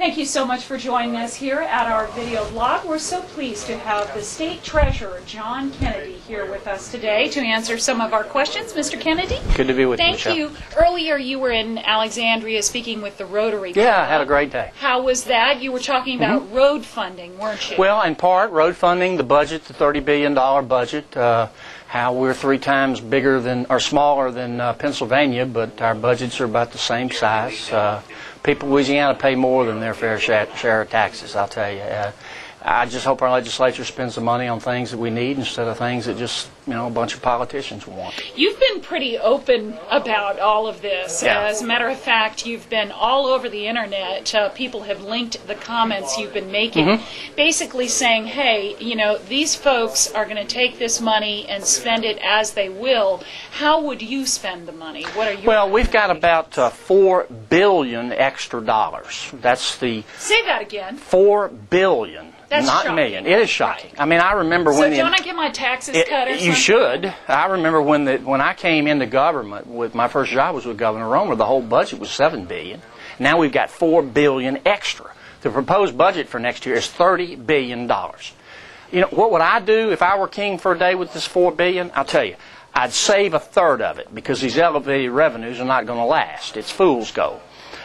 Thank you so much for joining us here at our video blog. We're so pleased to have the State Treasurer, John Kennedy, here with us today to answer some of our questions. Mr. Kennedy? Good to be with you, Thank you. Earlier you were in Alexandria speaking with the Rotary Club. Yeah, I had a great day. How was that? You were talking about road funding, weren't you? Well, in part, road funding, the budget, the $30 billion budget, how we're 3 times bigger than, or smaller than Pennsylvania, but our budgets are about the same size. People in Louisiana pay more than their fair share of taxes, I'll tell you. I just hope our legislature spends the money on things that we need instead of things that just, a bunch of politicians want. You've been pretty open about all of this. Yeah. As a matter of fact, you've been all over the internet. People have linked the comments you've been making, basically saying, hey, these folks are going to take this money and spend it as they will. How would you spend the money? What are your Well, we've got about $4 billion extra dollars. That's the... Say that again. $4 billion. That's not shocking. million. It is shocking. Right. I mean, I remember when... So don't I get my taxes cut or something? You should. I remember when I came into government, with my first job was with Governor Romer, the whole budget was $7 billion. Now we've got $4 billion extra. The proposed budget for next year is $30 billion. What would I do if I were king for a day with this $4 billion? I'll tell you. I'd save a third of it because these elevated revenues are not going to last. It's fool's gold.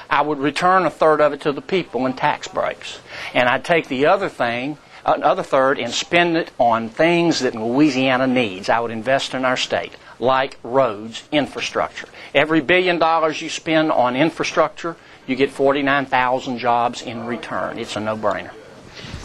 I would return a third of it to the people in tax breaks. And I'd take the other third and spend it on things that Louisiana needs. I would invest in our state, like roads, infrastructure. Every $1 billion you spend on infrastructure, you get 49,000 jobs in return. It's a no-brainer.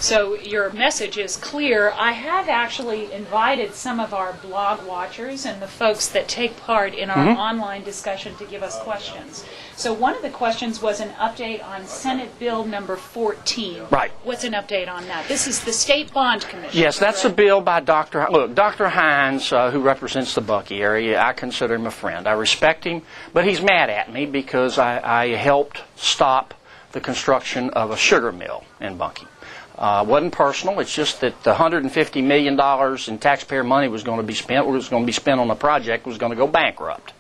So your message is clear. I have actually invited some of our blog watchers and the folks that take part in our online discussion to give us questions. So one of the questions was an update on Senate Bill number 14. Right. What's an update on that? This is the State Bond Commission. Yes, that's a bill by Dr. Hines, who represents the Bucky area. I consider him a friend. I respect him, but he's mad at me because I helped stop the construction of a sugar mill in Bucky. It wasn't personal. It's just that the $150 million in taxpayer money was going to be spent on the project was going to go bankrupt.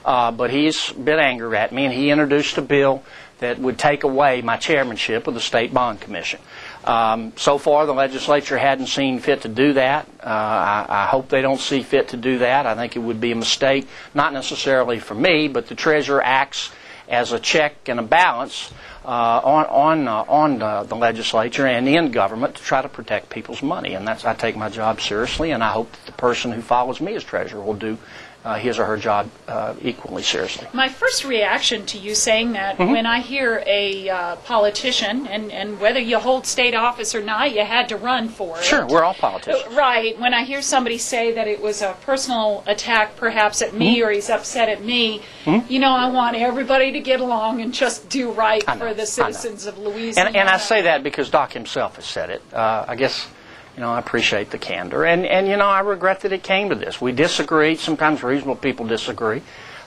But he's a bit angry at me, and he introduced a bill that would take away my chairmanship of the State Bond Commission. So far, the legislature hadn't seen fit to do that. I hope they don't see fit to do that. I think it would be a mistake, not necessarily for me, but the treasurer acts as a check and a balance on the legislature and in government to try to protect people's money. And I take my job seriously, and I hope that the person who follows me as treasurer will do his or her job equally seriously. My first reaction to you saying that, when I hear a politician, and whether you hold state office or not, you had to run for it. Sure, we're all politicians. Right. When I hear somebody say that it was a personal attack perhaps at me, or he's upset at me, I want everybody to get along and just do right for the citizens of Louisiana. And I say that because Doc himself has said it. I guess... I appreciate the candor. And I regret that it came to this. We disagreed. Sometimes reasonable people disagree.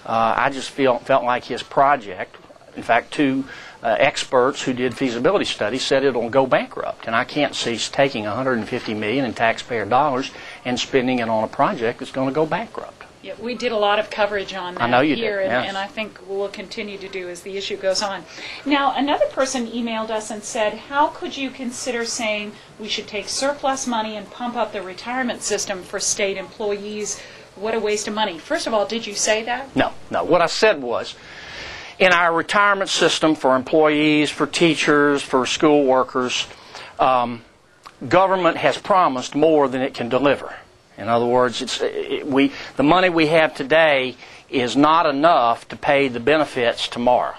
I just felt like his project, in fact, 2 experts who did feasibility studies said it'll go bankrupt. And I can't see taking $150 million in taxpayer dollars and spending it on a project that's going to go bankrupt. Yeah, we did a lot of coverage on that I know you here, did, yes. and I think we'll continue to do as the issue goes on. Now, another person emailed us and said, how could you consider saying we should take surplus money and pump up the retirement system for state employees? What a waste of money. First of all, did you say that? No. What I said was, in our retirement system for employees, for teachers, for school workers, government has promised more than it can deliver. In other words, the money we have today is not enough to pay the benefits tomorrow.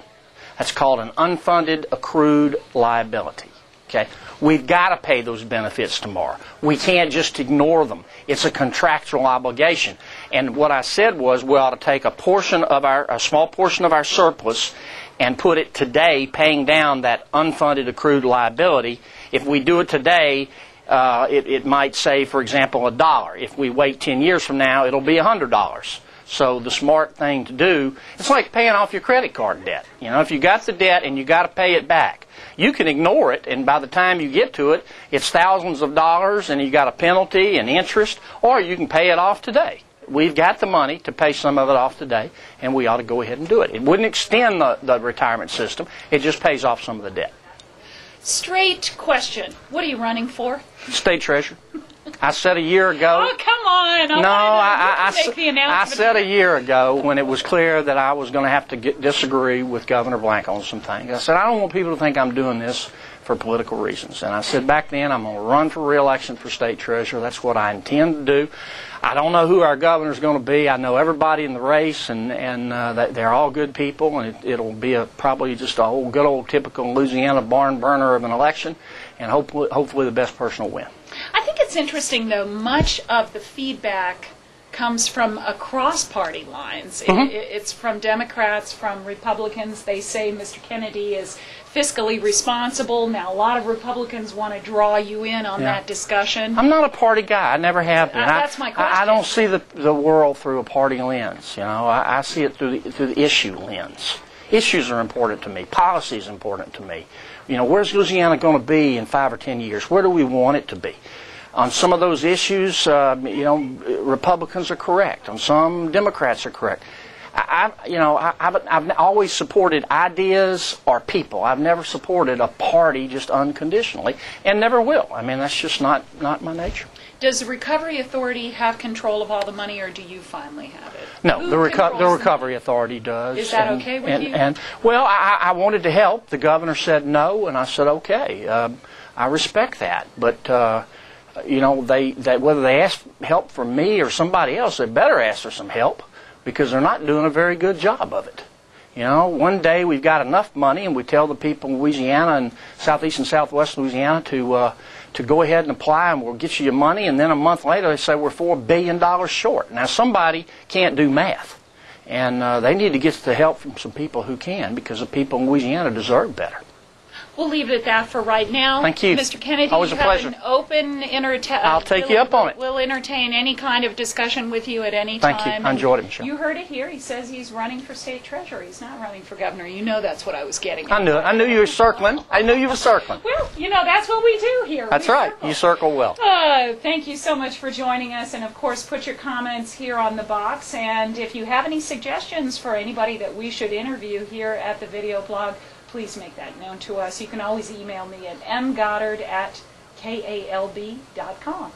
That's called an unfunded accrued liability. Okay? We've got to pay those benefits tomorrow. We can't just ignore them. It's a contractual obligation. And what I said was we ought to take a small portion of our surplus and put it today paying down that unfunded accrued liability. If we do it today, it might save, for example, $1. If we wait 10 years from now, it'll be $100. So the smart thing to do, it's like paying off your credit card debt. If you got the debt and you got to pay it back, you can ignore it, and by the time you get to it, it's thousands of dollars, and you got a penalty and interest, or you can pay it off today. We've got the money to pay some of it off today, and we ought to go ahead and do it. It wouldn't extend the retirement system. It just pays off some of the debt. Straight question. What are you running for? State treasurer. I said a year ago. Oh, come on. I said a year ago when it was clear that I was going to have to disagree with Governor Blank on some things. I said, I don't want people to think I'm doing this for political reasons. And I said back then, I'm going to run for re-election for state treasurer. That's what I intend to do. I don't know who our governor is going to be. I know everybody in the race, and they're all good people, and it'll be probably just a whole good old typical Louisiana barn burner of an election, and hopefully the best person will win. I think it's interesting, though, much of the feedback comes from across party lines. It's from Democrats, from Republicans. They say Mr. Kennedy is fiscally responsible. Now, a lot of Republicans want to draw you in on that discussion. I'm not a party guy. I never have been. That's my question. I don't see the world through a party lens. You know, I see it through the issue lens. Issues are important to me. Policy is important to me. You know, where's Louisiana going to be in 5 or 10 years? Where do we want it to be? On some of those issues, Republicans are correct. On some, Democrats are correct. I've always supported ideas or people. I've never supported a party just unconditionally, and never will. I mean, that's just not my nature. Does the Recovery Authority have control of all the money, or do you finally have it? No, the Recovery Authority does. Is that okay with you? Well, I wanted to help. The governor said no, and I said okay. I respect that, but whether they ask help from me or somebody else, they better ask for some help, because they're not doing a very good job of it. You know, one day we've got enough money, and we tell the people in Louisiana and southeast and southwest Louisiana to go ahead and apply, and we'll get you your money, and then a month later they say we're $4 billion short. Now, somebody can't do math, and they need to get the help from some people who can, because the people in Louisiana deserve better. We'll leave it at that for right now. Thank you. Mr. Kennedy, always a pleasure. Have an open I'll take you up on it. We'll entertain any kind of discussion with you at any time. Thank you. I enjoyed it, Michelle. You heard it here. He says he's running for state treasurer. He's not running for governor. You know that's what I was getting at. I knew it. I knew you were circling. Well, that's what we do here. That's right. Circle. You circle well. Thank you so much for joining us. And, of course, put your comments here on the box. And if you have any suggestions for anybody that we should interview here at the video blog, please make that known to us. You can always email me at mgoddard@kalb.com.